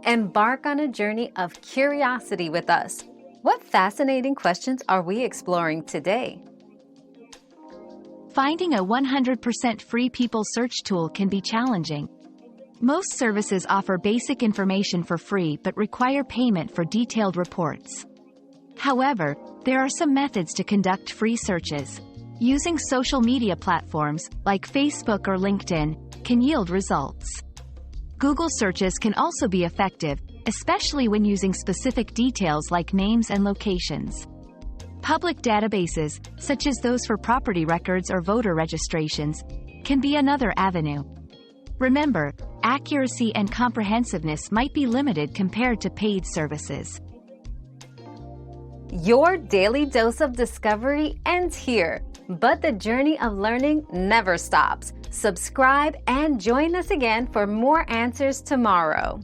Embark on a journey of curiosity with us. What fascinating questions are we exploring today? Finding a 100% free people search tool can be challenging. Most services offer basic information for free but require payment for detailed reports. However, there are some methods to conduct free searches. Using social media platforms, like Facebook or LinkedIn, can yield results. Google searches can also be effective, especially when using specific details like names and locations. Public databases, such as those for property records or voter registrations, can be another avenue. Remember, accuracy and comprehensiveness might be limited compared to paid services. Your daily dose of discovery ends here, but the journey of learning never stops. Subscribe and join us again for more answers tomorrow.